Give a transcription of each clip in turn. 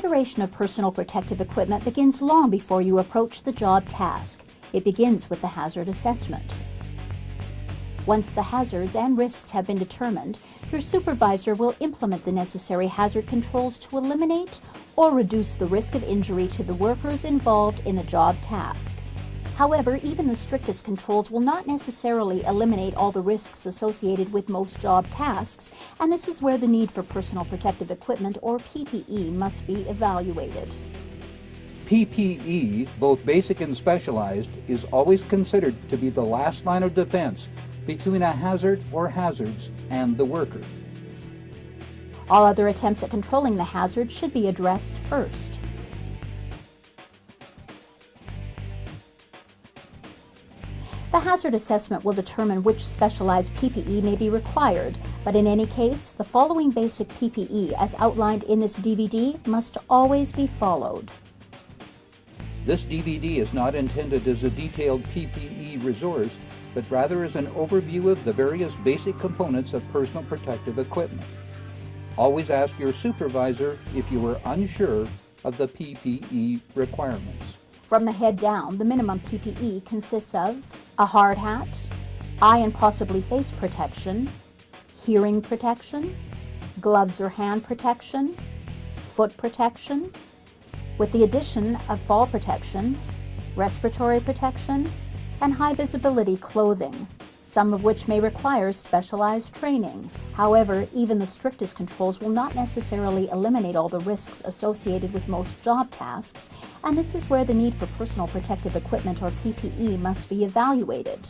consideration of personal protective equipment begins long before you approach the job task. It begins with the hazard assessment. Once the hazards and risks have been determined, your supervisor will implement the necessary hazard controls to eliminate or reduce the risk of injury to the workers involved in the job task. However, even the strictest controls will not necessarily eliminate all the risks associated with most job tasks, and this is where the need for personal protective equipment, or PPE, must be evaluated. PPE, both basic and specialized, is always considered to be the last line of defense between a hazard or hazards and the worker. All other attempts at controlling the hazard should be addressed first. The hazard assessment will determine which specialized PPE may be required, but in any case, the following basic PPE as outlined in this DVD must always be followed. This DVD is not intended as a detailed PPE resource, but rather as an overview of the various basic components of personal protective equipment. Always ask your supervisor if you are unsure of the PPE requirements. From the head down, the minimum PPE consists of a hard hat, eye and possibly face protection, hearing protection, gloves or hand protection, foot protection, with the addition of fall protection, respiratory protection, and high visibility clothing, some of which may require specialized training. However, even the strictest controls will not necessarily eliminate all the risks associated with most job tasks, and this is where the need for personal protective equipment, or PPE, must be evaluated.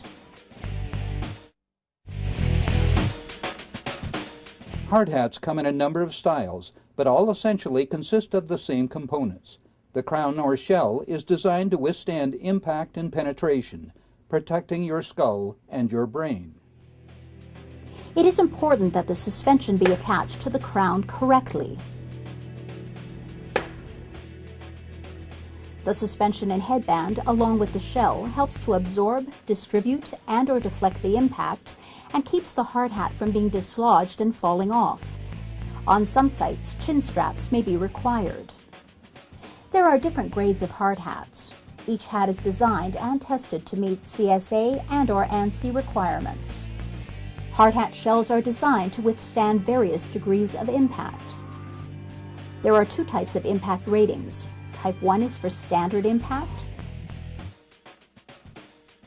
Hard hats come in a number of styles, but all essentially consist of the same components. The crown or shell is designed to withstand impact and penetration, protecting your skull and your brain. It is important that the suspension be attached to the crown correctly. The suspension and headband, along with the shell, helps to absorb, distribute, and/or deflect the impact, and keeps the hard hat from being dislodged and falling off. On some sites, chin straps may be required. There are different grades of hard hats. Each hat is designed and tested to meet CSA and/or ANSI requirements. Hard hat shells are designed to withstand various degrees of impact. There are two types of impact ratings. Type 1 is for standard impact.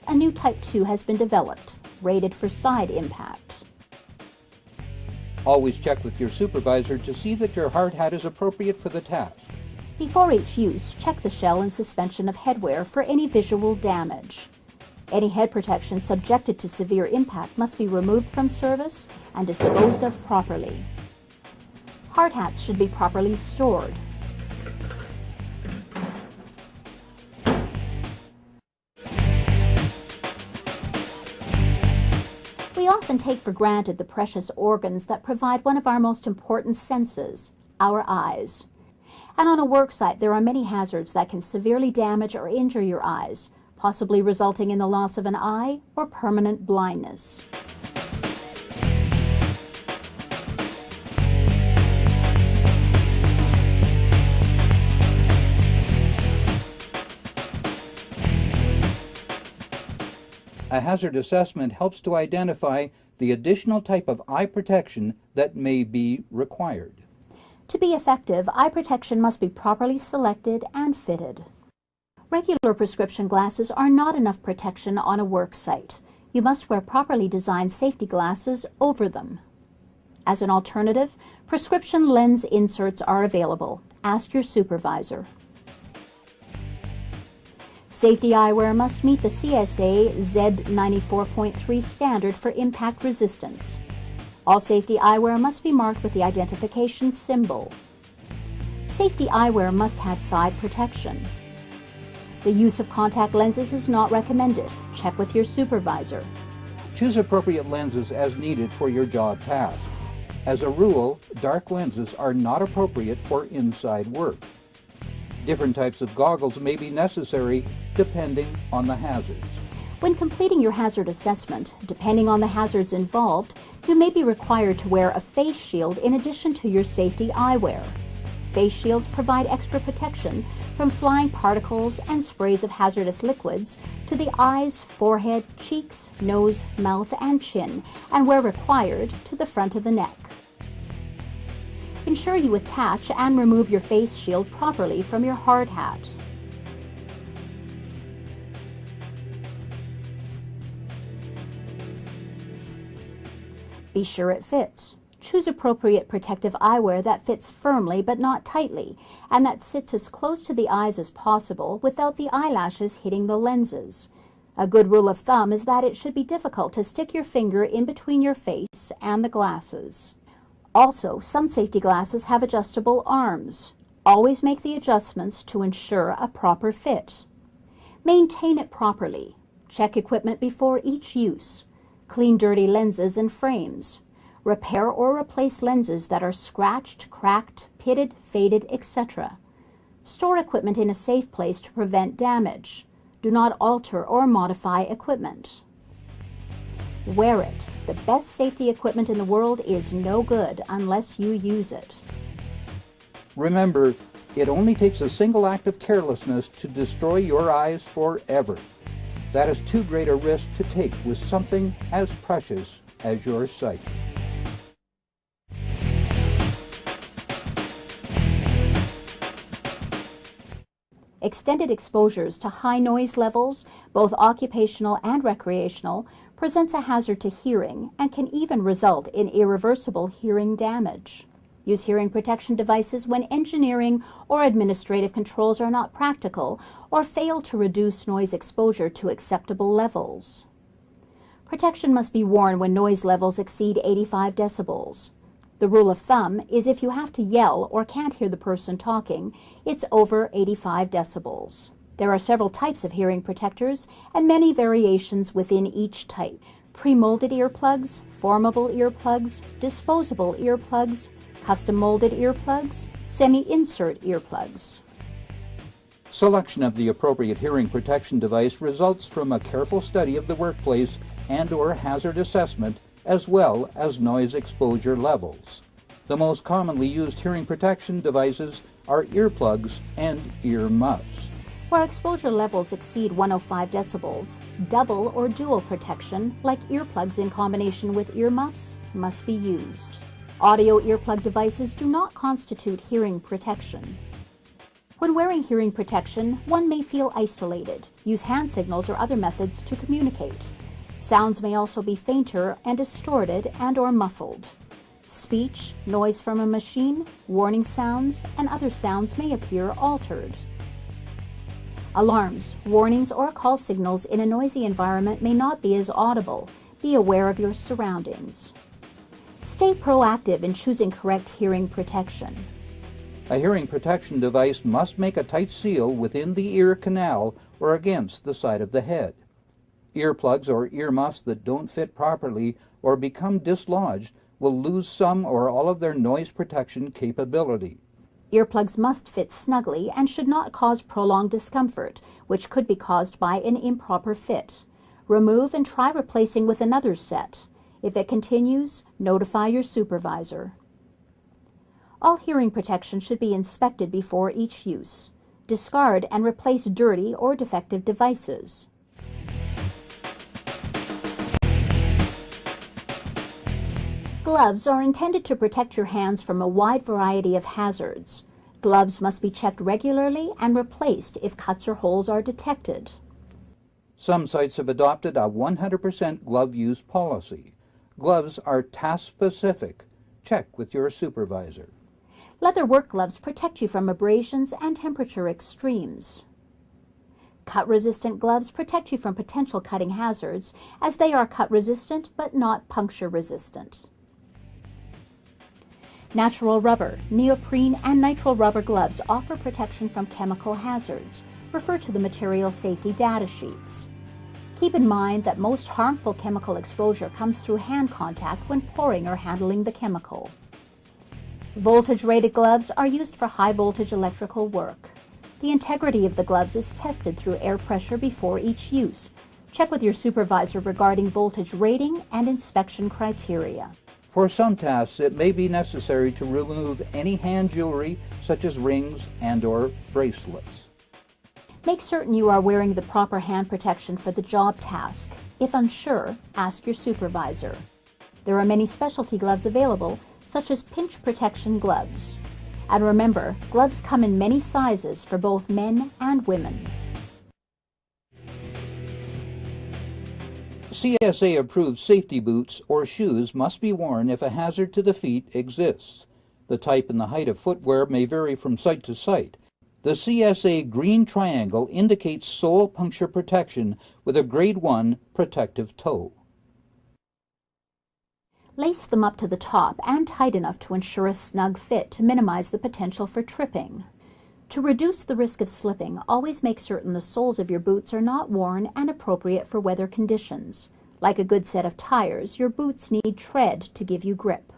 A new Type 2 has been developed, rated for side impact. Always check with your supervisor to see that your hard hat is appropriate for the task. Before each use, check the shell and suspension of headwear for any visual damage. Any head protection subjected to severe impact must be removed from service and disposed of properly. Hard hats should be properly stored. We often take for granted the precious organs that provide one of our most important senses, our eyes. And on a work site, there are many hazards that can severely damage or injure your eyes, possibly resulting in the loss of an eye or permanent blindness. A hazard assessment helps to identify the additional type of eye protection that may be required. To be effective, eye protection must be properly selected and fitted. Regular prescription glasses are not enough protection on a work site. You must wear properly designed safety glasses over them. As an alternative, prescription lens inserts are available. Ask your supervisor. Safety eyewear must meet the CSA Z94.3 standard for impact resistance. All safety eyewear must be marked with the identification symbol. Safety eyewear must have side protection. The use of contact lenses is not recommended. Check with your supervisor. Choose appropriate lenses as needed for your job task. As a rule, dark lenses are not appropriate for inside work. Different types of goggles may be necessary depending on the hazards. When completing your hazard assessment, depending on the hazards involved, you may be required to wear a face shield in addition to your safety eyewear. Face shields provide extra protection from flying particles and sprays of hazardous liquids to the eyes, forehead, cheeks, nose, mouth, and chin, and where required, to the front of the neck. Ensure you attach and remove your face shield properly from your hard hat. Be sure it fits. Choose appropriate protective eyewear that fits firmly but not tightly, and that sits as close to the eyes as possible without the eyelashes hitting the lenses. A good rule of thumb is that it should be difficult to stick your finger in between your face and the glasses. Also, some safety glasses have adjustable arms. Always make the adjustments to ensure a proper fit. Maintain it properly. Check equipment before each use. Clean dirty lenses and frames. Repair or replace lenses that are scratched, cracked, pitted, faded, etc. Store equipment in a safe place to prevent damage. Do not alter or modify equipment. Wear it. The best safety equipment in the world is no good unless you use it. Remember, it only takes a single act of carelessness to destroy your eyes forever. That is too great a risk to take with something as precious as your sight. Extended exposures to high noise levels, both occupational and recreational, presents a hazard to hearing and can even result in irreversible hearing damage. Use hearing protection devices when engineering or administrative controls are not practical or fail to reduce noise exposure to acceptable levels. Protection must be worn when noise levels exceed 85 decibels. The rule of thumb is if you have to yell or can't hear the person talking, it's over 85 decibels. There are several types of hearing protectors and many variations within each type. Pre-molded earplugs, formable earplugs, disposable earplugs, custom-molded earplugs, semi-insert earplugs. Selection of the appropriate hearing protection device results from a careful study of the workplace and/or hazard assessment, as well as noise exposure levels. The most commonly used hearing protection devices are earplugs and ear muffs. Where exposure levels exceed 105 decibels, double or dual protection, like earplugs in combination with earmuffs, must be used. Audio earplug devices do not constitute hearing protection. When wearing hearing protection, one may feel isolated. Use hand signals or other methods to communicate. Sounds may also be fainter and distorted and/or muffled. Speech, noise from a machine, warning sounds, and other sounds may appear altered. Alarms, warnings, or call signals in a noisy environment may not be as audible. Be aware of your surroundings. Stay proactive in choosing correct hearing protection. A hearing protection device must make a tight seal within the ear canal or against the side of the head. Earplugs or earmuffs that don't fit properly or become dislodged will lose some or all of their noise protection capability. Earplugs must fit snugly and should not cause prolonged discomfort, which could be caused by an improper fit. Remove and try replacing with another set. If it continues, notify your supervisor. All hearing protection should be inspected before each use. Discard and replace dirty or defective devices. Gloves are intended to protect your hands from a wide variety of hazards. Gloves must be checked regularly and replaced if cuts or holes are detected. Some sites have adopted a 100% glove use policy. Gloves are task-specific. Check with your supervisor. Leather work gloves protect you from abrasions and temperature extremes. Cut-resistant gloves protect you from potential cutting hazards, as they are cut-resistant but not puncture-resistant. Natural rubber, neoprene, and nitrile rubber gloves offer protection from chemical hazards. Refer to the material safety data sheets. Keep in mind that most harmful chemical exposure comes through hand contact when pouring or handling the chemical. Voltage-rated gloves are used for high-voltage electrical work. The integrity of the gloves is tested through air pressure before each use. Check with your supervisor regarding voltage rating and inspection criteria. For some tasks, it may be necessary to remove any hand jewelry, such as rings and/or bracelets. Make certain you are wearing the proper hand protection for the job task. If unsure, ask your supervisor. There are many specialty gloves available, such as pinch protection gloves. And remember, gloves come in many sizes for both men and women. CSA-approved safety boots or shoes must be worn if a hazard to the feet exists. The type and the height of footwear may vary from site to site. The CSA green triangle indicates sole puncture protection with a Grade 1 protective toe. Lace them up to the top and tight enough to ensure a snug fit to minimize the potential for tripping. To reduce the risk of slipping, always make certain the soles of your boots are not worn and appropriate for weather conditions. Like a good set of tires, your boots need tread to give you grip.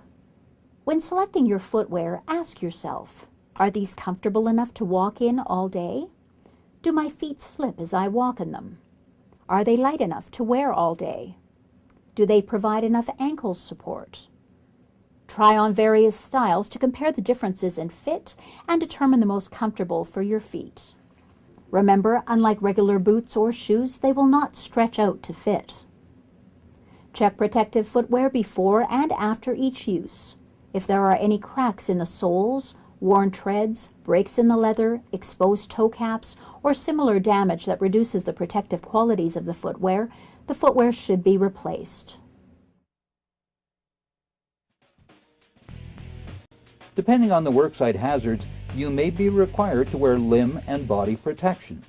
When selecting your footwear, ask yourself, are these comfortable enough to walk in all day? Do my feet slip as I walk in them? Are they light enough to wear all day? Do they provide enough ankle support? Try on various styles to compare the differences in fit and determine the most comfortable for your feet. Remember, unlike regular boots or shoes, they will not stretch out to fit. Check protective footwear before and after each use. If there are any cracks in the soles, worn treads, breaks in the leather, exposed toe caps, or similar damage that reduces the protective qualities of the footwear should be replaced. Depending on the worksite hazards, you may be required to wear limb and body protection.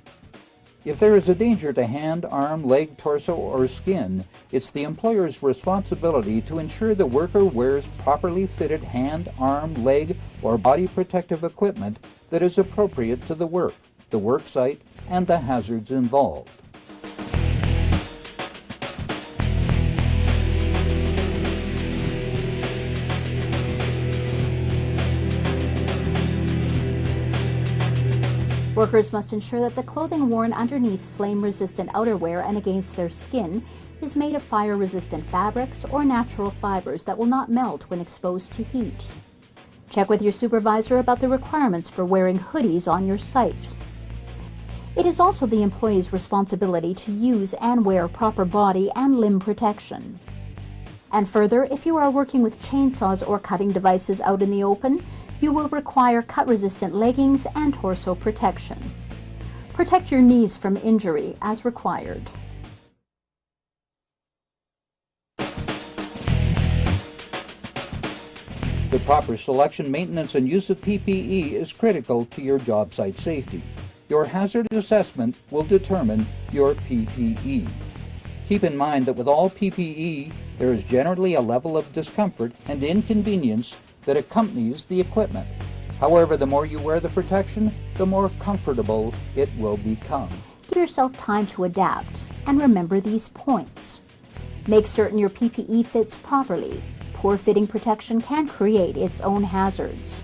If there is a danger to hand, arm, leg, torso, or skin, it's the employer's responsibility to ensure the worker wears properly fitted hand, arm, leg, or body protective equipment that is appropriate to the worksite, and the hazards involved. Workers must ensure that the clothing worn underneath flame-resistant outerwear and against their skin is made of fire-resistant fabrics or natural fibers that will not melt when exposed to heat. Check with your supervisor about the requirements for wearing hoodies on your site. It is also the employee's responsibility to use and wear proper body and limb protection. And further, if you are working with chainsaws or cutting devices out in the open, you will require cut-resistant leggings and torso protection. Protect your knees from injury as required. The proper selection, maintenance, and use of PPE is critical to your job site safety. Your hazard assessment will determine your PPE. Keep in mind that with all PPE, there is generally a level of discomfort and inconvenience that accompanies the equipment. However, the more you wear the protection, the more comfortable it will become. Give yourself time to adapt, and remember these points. Make certain your PPE fits properly. Poor fitting protection can create its own hazards.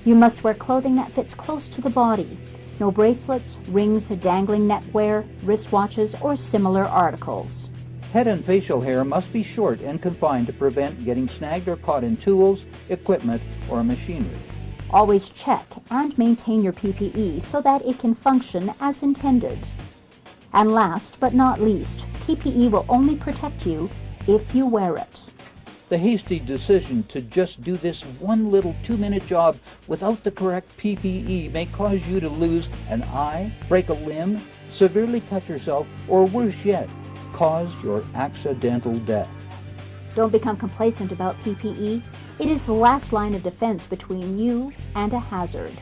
You must wear clothing that fits close to the body. No bracelets, rings, dangling neckwear, wristwatches, or similar articles. Head and facial hair must be short and confined to prevent getting snagged or caught in tools, equipment, or machinery. Always check and maintain your PPE so that it can function as intended. And last but not least, PPE will only protect you if you wear it. The hasty decision to just do this one little 2-minute job without the correct PPE may cause you to lose an eye, break a limb, severely cut yourself, or worse yet, cause your accidental death. Don't become complacent about PPE. It is the last line of defense between you and a hazard.